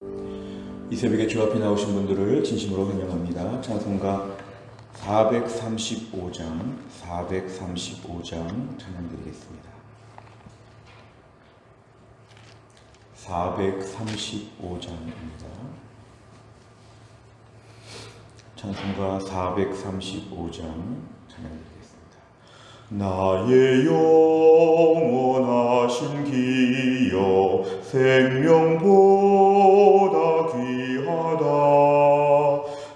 이 새벽에 주 앞에 나오신 분들을 진심으로 환영합니다. 찬송가 435장 찬양드리겠습니다. 435장입니다. 찬송가 435장 찬양드리겠습니다. 나의 영원하신 기여 생명보다 귀하다.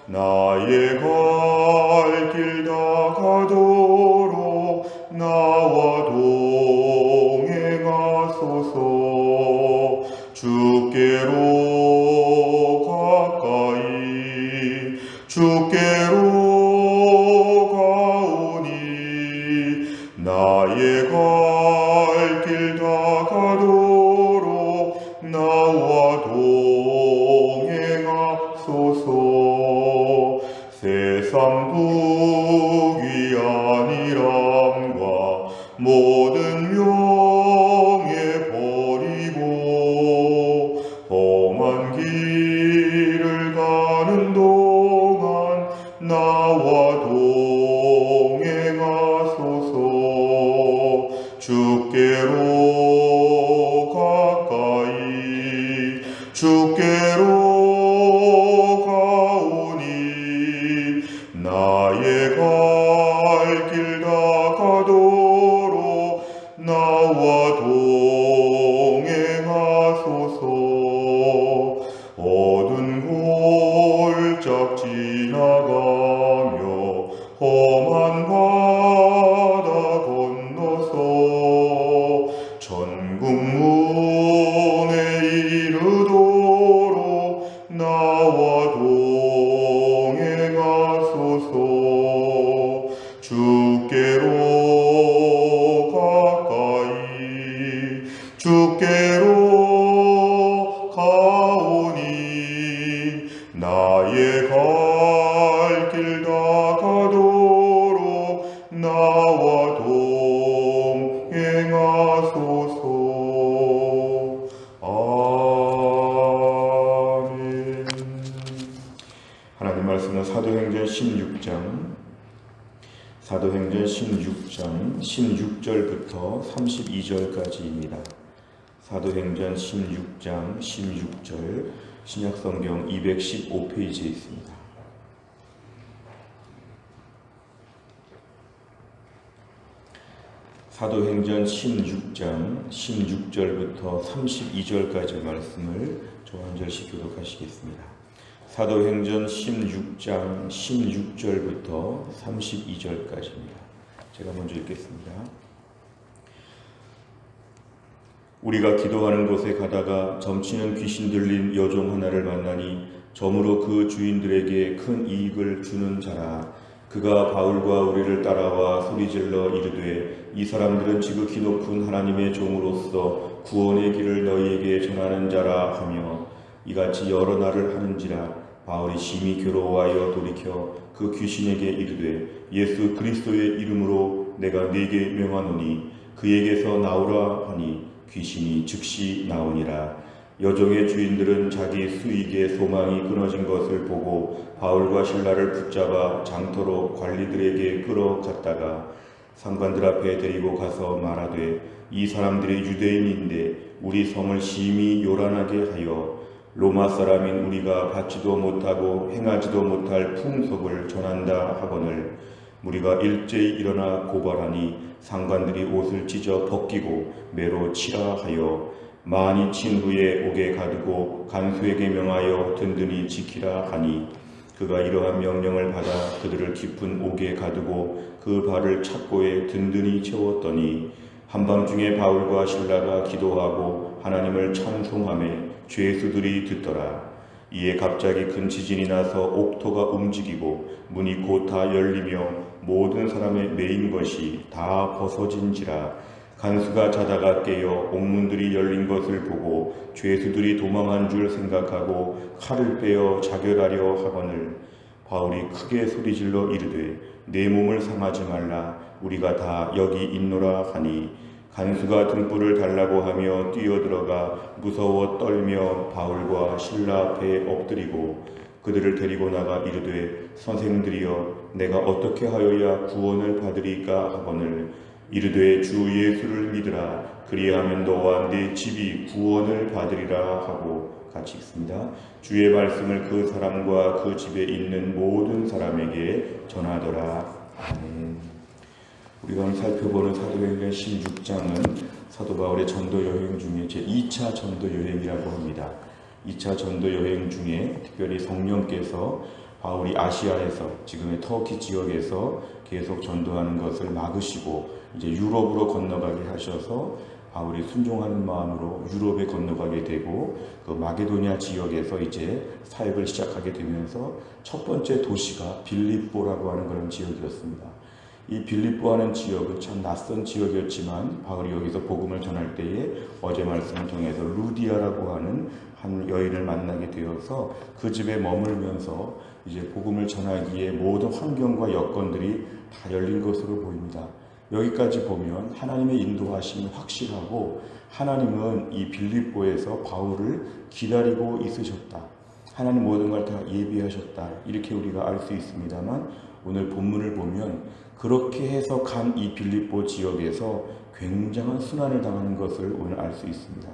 나의 갈 길 다 가도록 나와 동행하소서. 주께로 가까이 주께로 가오니 나의 갈 길 다 가도록 나와 동행하소서. 세상 부귀 안일함과 모든 명예 버리고 험한 길을 가는 동안 나와 동행하소서. 주께로 가까이 주께로 가오니 나의 갈 길 다 가도록 나와 동행하소서. 어두운 골짝 지나가며 험한 바다 건너서 천국 문에 이르도록 나와 동행하소서. 주께로 가까이 주께로 가오니 나의 갈 길 다 가도록 나와 동행하소서. 아멘. 하나님 말씀은 사도행전 16장 16절부터 32절까지입니다. 사도행전 16장 16절 신약성경 215페이지에 있습니다. 사도행전 16장 16절부터 32절까지의 말씀을 저 한 절씩 교독하시겠습니다. 사도행전 16장 16절부터 32절까지입니다. 제가 먼저 읽겠습니다. 우리가 기도하는 곳에 가다가 점치는 귀신 들린 여종 하나를 만나니 점으로 그 주인들에게 큰 이익을 주는 자라. 그가 바울과 우리를 따라와 소리질러 이르되 이 사람들은 지극히 높은 하나님의 종으로서 구원의 길을 너희에게 전하는 자라 하며 이같이 여러 날을 하는지라. 바울이 심히 괴로워하여 돌이켜 그 귀신에게 이르되 예수 그리스도의 이름으로 내가 네게 명하노니 그에게서 나오라 하니 귀신이 즉시 나오니라. 여종의 주인들은 자기 수익의 소망이 끊어진 것을 보고 바울과 실라를 붙잡아 장터로 관리들에게 끌어갔다가 상관들 앞에 데리고 가서 말하되 이 사람들이 유대인인데 우리 성을 심히 요란하게 하여 로마 사람인 우리가 받지도 못하고 행하지도 못할 풍속을 전한다 하거늘 우리가 일제히 일어나 고발하니 상관들이 옷을 찢어 벗기고 매로 치라 하여 많이 친 후에 옥에 가두고 간수에게 명하여 든든히 지키라 하니 그가 이러한 명령을 받아 그들을 깊은 옥에 가두고 그 발을 착고에 든든히 채웠더니 한밤중에 바울과 실라가 기도하고 하나님을 찬송하며 죄수들이 듣더라. 이에 갑자기 큰 지진이 나서 옥토가 움직이고 문이 곧 다 열리며 모든 사람의 매인 것이 다 벗어진지라. 간수가 자다가 깨어 옥문들이 열린 것을 보고 죄수들이 도망한 줄 생각하고 칼을 빼어 자결하려 하거늘 바울이 크게 소리질러 이르되 내 몸을 상하지 말라 우리가 다 여기 있노라 하니 간수가 등불을 달라고 하며 뛰어들어가 무서워 떨며 바울과 실라 앞에 엎드리고 그들을 데리고 나가 이르되 선생들이여 내가 어떻게 하여야 구원을 받으리까 하거늘 이르되 주 예수를 믿으라 그리하면 너와 네 집이 구원을 받으리라 하고 같이 읽습니다. 주의 말씀을 그 사람과 그 집에 있는 모든 사람에게 전하더라. 아멘. 우리가 오늘 살펴보는 사도행전 16장은 사도 바울의 전도 여행 중에 제2차 전도 여행이라고 합니다. 2차 전도 여행 중에 특별히 성령께서 바울이 아시아에서 지금의 터키 지역에서 계속 전도하는 것을 막으시고 이제 유럽으로 건너가게 하셔서 바울이 순종하는 마음으로 유럽에 건너가게 되고 그 마게도니아 지역에서 이제 사역을 시작하게 되면서 첫 번째 도시가 빌립보라고 하는 그런 지역이었습니다. 이 빌립보하는 지역은 참 낯선 지역이었지만 바울이 여기서 복음을 전할 때에 어제 말씀을 통해서 루디아라고 하는 한 여인을 만나게 되어서 그 집에 머물면서 이제 복음을 전하기에 모든 환경과 여건들이 다 열린 것으로 보입니다. 여기까지 보면 하나님의 인도하심이 확실하고 하나님은 이 빌립보에서 바울을 기다리고 있으셨다. 하나님 모든 걸 다 예비하셨다. 이렇게 우리가 알 수 있습니다만 오늘 본문을 보면 그렇게 해서 간 이 빌립보 지역에서 굉장한 순환을 당하는 것을 오늘 알 수 있습니다.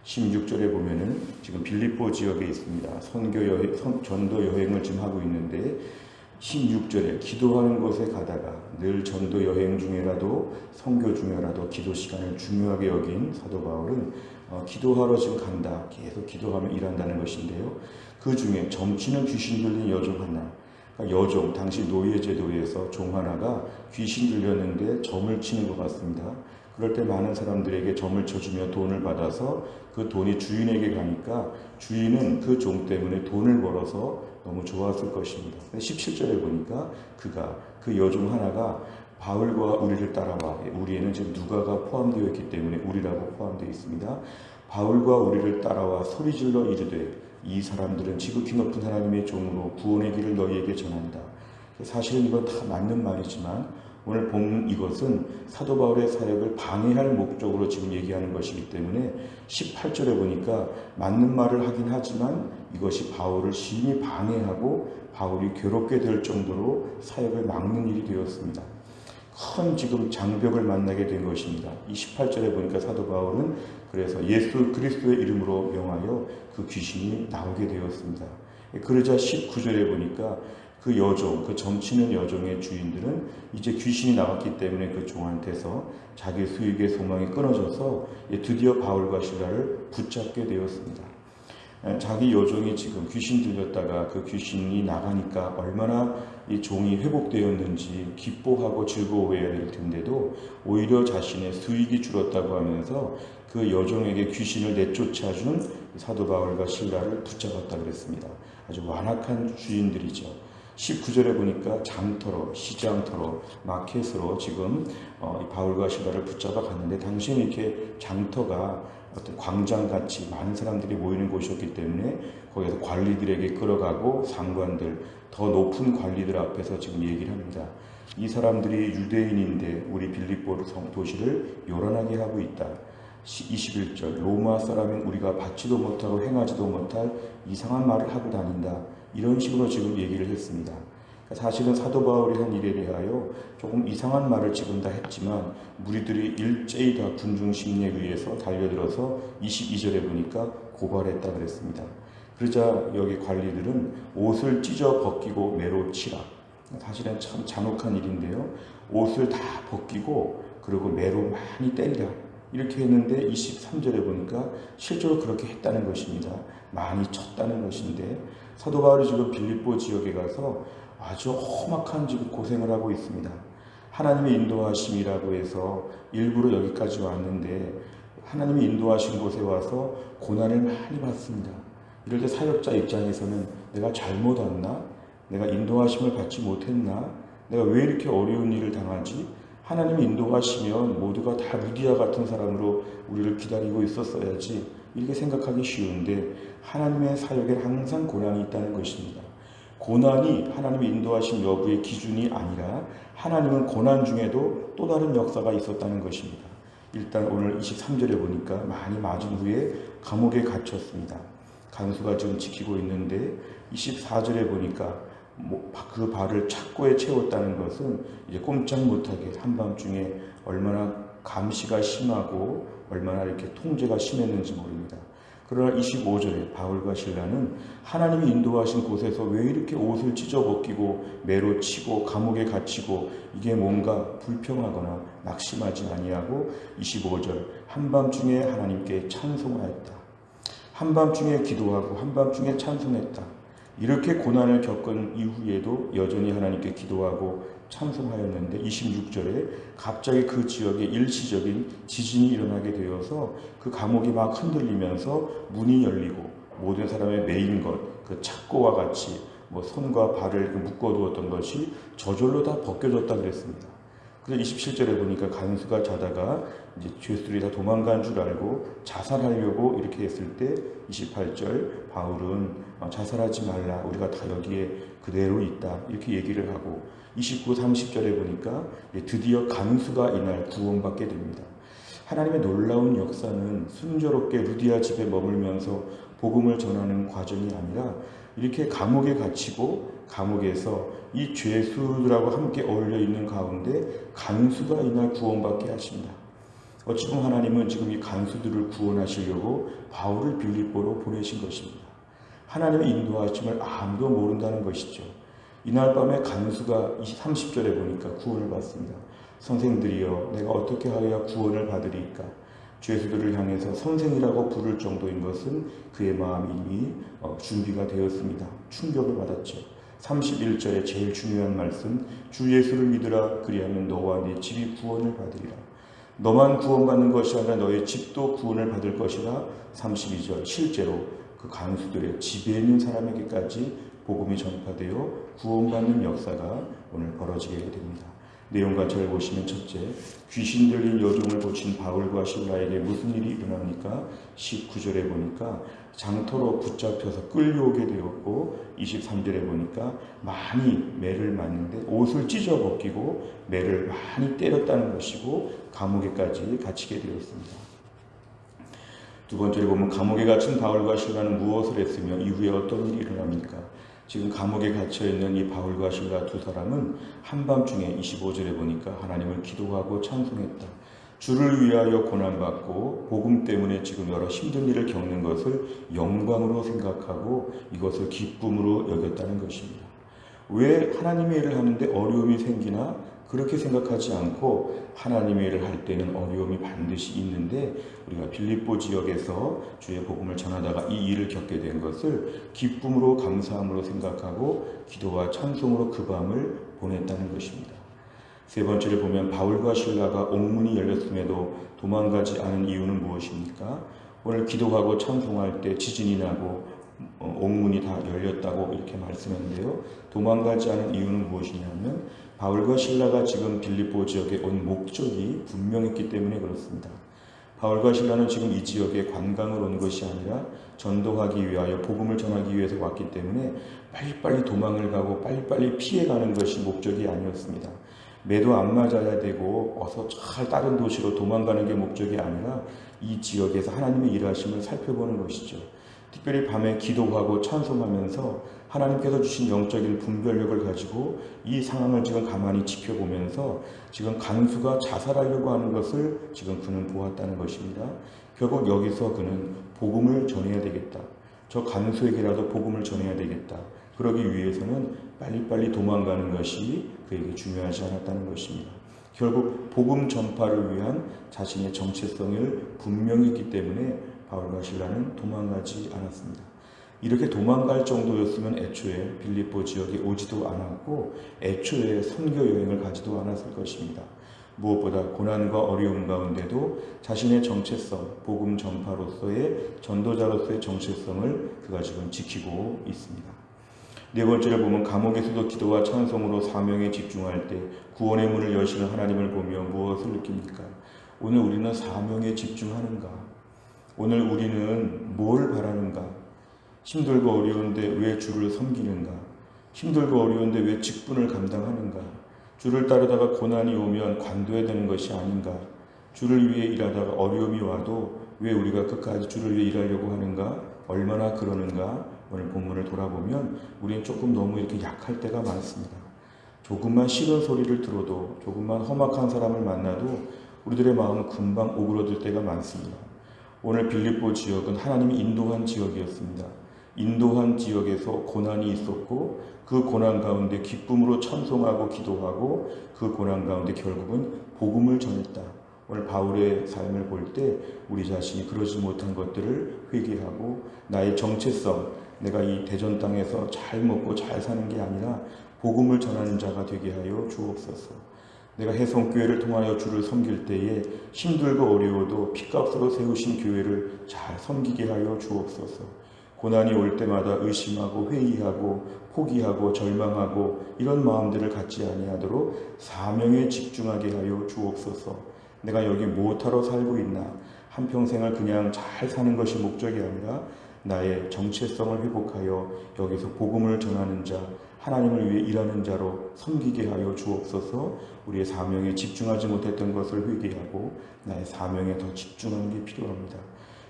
16절에 보면은 지금 빌립보 지역에 있습니다. 전도 여행을 지금 하고 있는데 16절에 기도하는 곳에 가다가 늘 전도 여행 중에라도 선교 중에라도 기도 시간을 중요하게 여긴 사도 바울은 기도하러 지금 간다. 계속 기도하며 일한다는 것인데요. 그 중에 점치는 귀신 들린 여종 하나, 그러니까 여종, 당시 노예 제도에서 종 하나가 귀신 들렸는데 점을 치는 것 같습니다. 그럴 때 많은 사람들에게 점을 쳐주며 돈을 받아서 그 돈이 주인에게 가니까 주인은 그 종 때문에 돈을 벌어서 너무 좋았을 것입니다. 17절에 보니까 그 여종 하나가 바울과 우리를 따라와, 우리에는 지금 누가가 포함되어 있기 때문에 우리라고 포함되어 있습니다. 바울과 우리를 따라와 소리질러 이르되 이 사람들은 지극히 높은 하나님의 종으로 구원의 길을 너희에게 전한다. 사실은 이건 다 맞는 말이지만 오늘 본 이것은 사도 바울의 사역을 방해할 목적으로 지금 얘기하는 것이기 때문에 18절에 보니까 맞는 말을 하긴 하지만 이것이 바울을 심히 방해하고 바울이 괴롭게 될 정도로 사역을 막는 일이 되었습니다. 큰 지금 장벽을 만나게 된 것입니다. 이 18절에 보니까 사도 바울은 그래서 예수 그리스도의 이름으로 명하여 그 귀신이 나오게 되었습니다. 그러자 19절에 보니까 그 여종, 그 점치는 여종의 주인들은 이제 귀신이 나왔기 때문에 그 종한테서 자기 수익의 소망이 끊어져서 드디어 바울과 실라를 붙잡게 되었습니다. 자기 여종이 지금 귀신 들렸다가 그 귀신이 나가니까 얼마나 이 종이 회복되었는지 기뻐하고 즐거워해야 될 텐데도 오히려 자신의 수익이 줄었다고 하면서 그 여종에게 귀신을 내쫓아준 사도 바울과 실라를 붙잡았다 그랬습니다. 아주 완악한 주인들이죠. 19절에 보니까 장터로, 시장터로, 마켓으로 지금 바울과 실라를 붙잡아 갔는데 당시에는 이렇게 장터가 어떤 광장같이 많은 사람들이 모이는 곳이었기 때문에 거기서 관리들에게 끌어가고 상관들, 더 높은 관리들 앞에서 지금 얘기를 합니다. 이 사람들이 유대인인데 우리 빌립보 도시를 요란하게 하고 있다. 21절 로마 사람인 우리가 받지도 못하고 행하지도 못할 이상한 말을 하고 다닌다. 이런 식으로 지금 얘기를 했습니다. 사실은 사도 바울이 한 일에 대하여 조금 이상한 말을 지금 다 했지만 무리들이 일제히 다 군중 심리에 의해서 달려들어서 22절에 보니까 고발했다 그랬습니다. 그러자 여기 관리들은 옷을 찢어 벗기고 매로 치라. 사실은 참 잔혹한 일인데요. 옷을 다 벗기고 그리고 매로 많이 때리라. 이렇게 했는데 23절에 보니까 실제로 그렇게 했다는 것입니다. 많이 쳤다는 것인데 사도 바울이 지금 빌립보 지역에 가서 아주 험악한 지금 고생을 하고 있습니다. 하나님의 인도하심이라고 해서 일부러 여기까지 왔는데 하나님의 인도하신 곳에 와서 고난을 많이 받습니다. 이럴 때 사역자 입장에서는 내가 잘못 왔나? 내가 인도하심을 받지 못했나? 내가 왜 이렇게 어려운 일을 당하지? 하나님이 인도하시면 모두가 다 루디아 같은 사람으로 우리를 기다리고 있었어야지 이렇게 생각하기 쉬운데 하나님의 사역에 항상 고난이 있다는 것입니다. 고난이 하나님의 인도하심 여부의 기준이 아니라 하나님은 고난 중에도 또 다른 역사가 있었다는 것입니다. 일단 오늘 23절에 보니까 많이 맞은 후에 감옥에 갇혔습니다. 간수가 지금 지키고 있는데 24절에 보니까 그 발을 착고에 채웠다는 것은 이제 꼼짝 못하게 한밤중에 얼마나 감시가 심하고 얼마나 이렇게 통제가 심했는지 모릅니다. 그러나 25절에 바울과 실라는 하나님이 인도하신 곳에서 왜 이렇게 옷을 찢어 벗기고 매로 치고 감옥에 갇히고 이게 뭔가 불평하거나 낙심하지 아니하고 25절 한밤중에 하나님께 찬송하였다. 한밤중에 기도하고 한밤중에 찬송했다. 이렇게 고난을 겪은 이후에도 여전히 하나님께 기도하고 찬송하였는데 26절에 갑자기 그 지역에 일시적인 지진이 일어나게 되어서 그 감옥이 막 흔들리면서 문이 열리고 모든 사람의 메인 것, 그 착고와 같이 손과 발을 묶어두었던 것이 저절로 다 벗겨졌다 그랬습니다. 그래서 27절에 보니까 간수가 자다가 이제 죄수들이 다 도망간 줄 알고 자살하려고 이렇게 했을 때 28절 바울은 자살하지 말라, 우리가 다 여기에 그대로 있다, 이렇게 얘기를 하고 29, 30절에 보니까 드디어 간수가 이날 구원받게 됩니다. 하나님의 놀라운 역사는 순조롭게 루디아 집에 머물면서 복음을 전하는 과정이 아니라 이렇게 감옥에 갇히고 감옥에서 이 죄수들하고 함께 어울려 있는 가운데 간수가 이날 구원받게 하십니다. 어찌 보면 하나님은 지금 이 간수들을 구원하시려고 바울을 빌립보로 보내신 것입니다. 하나님의 인도하심을 아무도 모른다는 것이죠. 이날 밤에 간수가 30절에 보니까 구원을 받습니다. 선생들이여, 내가 어떻게 하여야 구원을 받으리까? 죄수들을 향해서 선생이라고 부를 정도인 것은 그의 마음이 이미 준비가 되었습니다. 충격을 받았죠. 31절에 제일 중요한 말씀, 주 예수를 믿으라, 그리하면 너와 네 집이 구원을 받으리라. 너만 구원받는 것이 아니라 너의 집도 구원을 받을 것이라. 32절, 실제로 그 간수들의 집에 있는 사람에게까지 복음이 전파되어 구원받는 역사가 오늘 벌어지게 됩니다. 내용 같이 보시면 첫째, 귀신 들린 여종을 고친 바울과 실라에게 무슨 일이 일어납니까? 19절에 보니까 장터로 붙잡혀서 끌려오게 되었고 23절에 보니까 많이 매를 맞는데 옷을 찢어 벗기고 매를 많이 때렸다는 것이고 감옥에까지 갇히게 되었습니다. 두 번째로 보면 감옥에 갇힌 바울과 실라는 무엇을 했으며 이후에 어떤 일이 일어납니까? 지금 감옥에 갇혀있는 이 바울과 실라 두 사람은 한밤중에 25절에 보니까 하나님을 기도하고 찬송했다. 주를 위하여 고난받고 복음 때문에 지금 여러 힘든 일을 겪는 것을 영광으로 생각하고 이것을 기쁨으로 여겼다는 것입니다. 왜 하나님의 일을 하는데 어려움이 생기나? 그렇게 생각하지 않고 하나님의 일을 할 때는 어려움이 반드시 있는데 우리가 빌립보 지역에서 주의 복음을 전하다가 이 일을 겪게 된 것을 기쁨으로 감사함으로 생각하고 기도와 찬송으로 그 밤을 보냈다는 것입니다. 세 번째를 보면 바울과 실라가 옥문이 열렸음에도 도망가지 않은 이유는 무엇입니까? 오늘 기도하고 찬송할 때 지진이 나고 옥문이 다 열렸다고 이렇게 말씀했는데요. 도망가지 않은 이유는 무엇이냐면 바울과 실라가 지금 빌립보 지역에 온 목적이 분명했기 때문에 그렇습니다. 바울과 실라는 지금 이 지역에 관광을 온 것이 아니라 전도하기 위하여 복음을 전하기 위해서 왔기 때문에 빨리빨리 도망을 가고 빨리빨리 피해가는 것이 목적이 아니었습니다. 매도 안 맞아야 되고 어서 잘 다른 도시로 도망가는 게 목적이 아니라 이 지역에서 하나님의 일하심을 살펴보는 것이죠. 특별히 밤에 기도하고 찬송하면서 하나님께서 주신 영적인 분별력을 가지고 이 상황을 지금 가만히 지켜보면서 지금 간수가 자살하려고 하는 것을 지금 그는 보았다는 것입니다. 결국 여기서 그는 복음을 전해야 되겠다. 저 간수에게라도 복음을 전해야 되겠다. 그러기 위해서는 빨리빨리 도망가는 것이 그에게 중요하지 않았다는 것입니다. 결국 복음 전파를 위한 자신의 정체성을 분명히 했기 때문에 바울과 실라는 도망가지 않았습니다. 이렇게 도망갈 정도였으면 애초에 빌립보 지역에 오지도 않았고 애초에 선교 여행을 가지도 않았을 것입니다. 무엇보다 고난과 어려움 가운데도 자신의 정체성, 복음 전파로서의 전도자로서의 정체성을 그가 지금 지키고 있습니다. 네 번째를 보면 감옥에서도 기도와 찬송으로 사명에 집중할 때 구원의 문을 여시는 하나님을 보며 무엇을 느낍니까? 오늘 우리는 사명에 집중하는가? 오늘 우리는 뭘 바라는가? 힘들고 어려운데 왜 주를 섬기는가? 힘들고 어려운데 왜 직분을 감당하는가? 주를 따르다가 고난이 오면 관둬야 되는 것이 아닌가? 주를 위해 일하다가 어려움이 와도 왜 우리가 끝까지 주를 위해 일하려고 하는가? 얼마나 그러는가? 오늘 본문을 돌아보면 우리는 조금 너무 이렇게 약할 때가 많습니다. 조금만 싫은 소리를 들어도, 조금만 험악한 사람을 만나도 우리들의 마음은 금방 오그러들 때가 많습니다. 오늘 빌립보 지역은 하나님이 인도한 지역이었습니다. 인도한 지역에서 고난이 있었고 그 고난 가운데 기쁨으로 찬송하고 기도하고 그 고난 가운데 결국은 복음을 전했다. 오늘 바울의 삶을 볼 때 우리 자신이 그러지 못한 것들을 회개하고 나의 정체성, 내가 이 대전 땅에서 잘 먹고 잘 사는 게 아니라 복음을 전하는 자가 되게 하여 주옵소서. 내가 해성교회를 통하여 주를 섬길 때에 힘들고 어려워도 핏값으로 세우신 교회를 잘 섬기게 하여 주옵소서. 고난이 올 때마다 의심하고 회의하고 포기하고 절망하고 이런 마음들을 갖지 아니하도록 사명에 집중하게 하여 주옵소서. 내가 여기 무엇하러 살고 있나? 한평생을 그냥 잘 사는 것이 목적이 아니라 나의 정체성을 회복하여 여기서 복음을 전하는 자, 하나님을 위해 일하는 자로 섬기게 하여 주옵소서. 우리의 사명에 집중하지 못했던 것을 회개하고 나의 사명에 더 집중하는 게 필요합니다.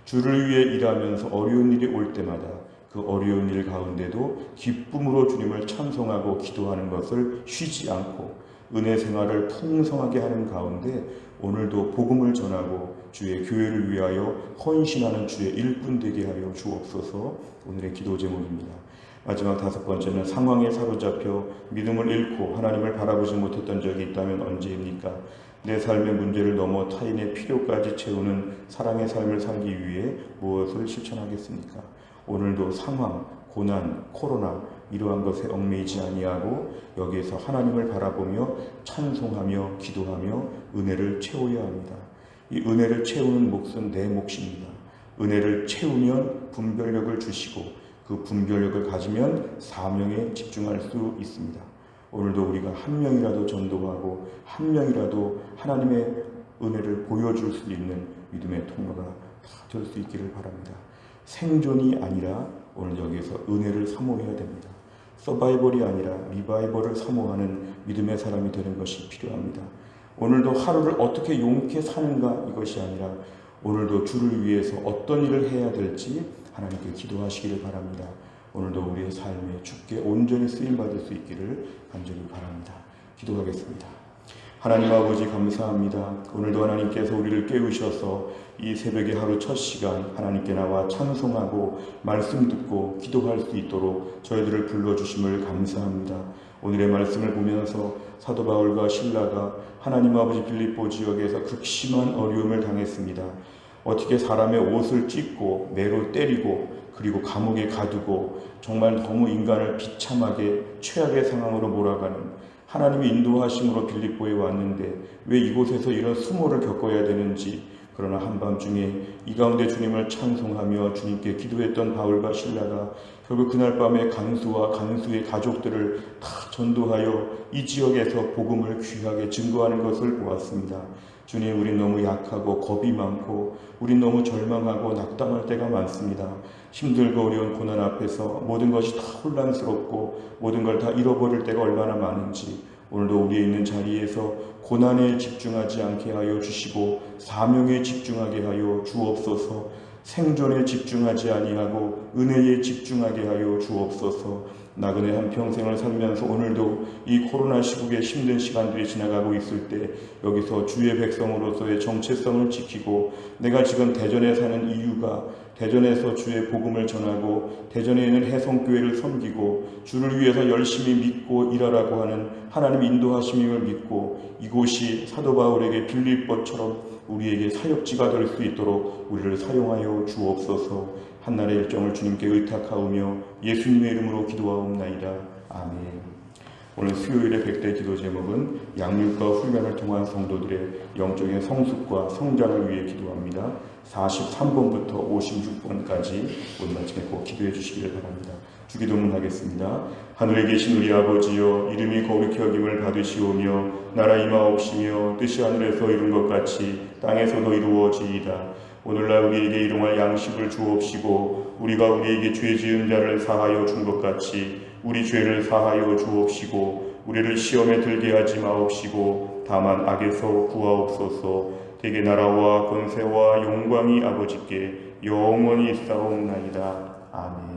주를 위해 일하면서 어려운 일이 올 때마다 그 어려운 일 가운데도 기쁨으로 주님을 찬송하고 기도하는 것을 쉬지 않고 은혜 생활을 풍성하게 하는 가운데 오늘도 복음을 전하고 주의 교회를 위하여 헌신하는 주의 일꾼 되게 하여 주옵소서. 오늘의 기도 제목입니다. 마지막 5번째는 상황에 사로잡혀 믿음을 잃고 하나님을 바라보지 못했던 적이 있다면 언제입니까? 내 삶의 문제를 넘어 타인의 필요까지 채우는 사랑의 삶을 살기 위해 무엇을 실천하겠습니까? 오늘도 상황, 고난, 코로나 이러한 것에 얽매이지 아니하고 여기에서 하나님을 바라보며 찬송하며 기도하며 은혜를 채워야 합니다. 이 은혜를 채우는 몫은 내 몫입니다. 은혜를 채우면 분별력을 주시고 그 분별력을 가지면 사명에 집중할 수 있습니다. 오늘도 우리가 한 명이라도 전도하고 한 명이라도 하나님의 은혜를 보여줄 수 있는 믿음의 통로가 될 수 있기를 바랍니다. 생존이 아니라 오늘 여기에서 은혜를 사모해야 됩니다. 서바이벌이 아니라 리바이벌을 사모하는 믿음의 사람이 되는 것이 필요합니다. 오늘도 하루를 어떻게 용케 사는가 이것이 아니라 오늘도 주를 위해서 어떤 일을 해야 될지 하나님께 기도하시기를 바랍니다. 오늘도 우리의 삶에 주께 온전히 쓰임받을 수 있기를 간절히 바랍니다. 기도하겠습니다. 하나님 아버지 감사합니다. 오늘도 하나님께서 우리를 깨우셔서 이 새벽의 하루 첫 시간 하나님께 나와 찬송하고 말씀 듣고 기도할 수 있도록 저희들을 불러주심을 감사합니다. 오늘의 말씀을 보면서 사도 바울과 실라가 하나님 아버지 빌립보 지역에서 극심한 어려움을 당했습니다. 어떻게 사람의 옷을 찢고 매로 때리고 그리고 감옥에 가두고 정말 너무 인간을 비참하게 최악의 상황으로 몰아가는 하나님의 인도하심으로 빌립보에 왔는데 왜 이곳에서 이런 수모를 겪어야 되는지, 그러나 한밤중에 이 가운데 주님을 찬송하며 주님께 기도했던 바울과 실라가 결국 그날 밤에 간수와 간수의 가족들을 다 전도하여 이 지역에서 복음을 귀하게 증거하는 것을 보았습니다. 주님, 우린 너무 약하고 겁이 많고 우린 너무 절망하고 낙담할 때가 많습니다. 힘들고 어려운 고난 앞에서 모든 것이 다 혼란스럽고 모든 걸 다 잃어버릴 때가 얼마나 많은지 오늘도 우리의 있는 자리에서 고난에 집중하지 않게 하여 주시고 사명에 집중하게 하여 주옵소서. 생존에 집중하지 아니하고 은혜에 집중하게 하여 주옵소서. 나그네 한평생을 살면서 오늘도 이 코로나 시국에 힘든 시간들이 지나가고 있을 때 여기서 주의 백성으로서의 정체성을 지키고 내가 지금 대전에 사는 이유가 대전에서 주의 복음을 전하고 대전에 있는 해성교회를 섬기고 주를 위해서 열심히 믿고 일하라고 하는 하나님 인도하심을 믿고 이곳이 사도 바울에게 빌립보처럼 우리에게 사역지가 될 수 있도록 우리를 사용하여 주옵소서. 한날의 일정을 주님께 의탁하오며 예수님의 이름으로 기도하옵나이다. 아멘. 오늘 수요일의 100대 기도 제목은 양육과 훈련을 통한 성도들의 영적인 성숙과 성장을 위해 기도합니다. 43번부터 56번까지 오늘 아침에 꼭 기도해 주시기를 바랍니다. 주기도문 하겠습니다. 하늘에 계신 우리 아버지여, 이름이 거룩히 여김을 받으시오며 나라 임하옵시며 뜻이 하늘에서 이룬 것 같이 땅에서도 이루어지이다. 오늘날 우리에게 일용할 양식을 주옵시고 우리가 우리에게 죄 지은 자를 사하여 준 것 같이 우리 죄를 사하여 주옵시고 우리를 시험에 들게 하지 마옵시고 다만 악에서 구하옵소서. 대개 나라와 권세와 영광이 아버지께 영원히 있사옵나이다. 아멘.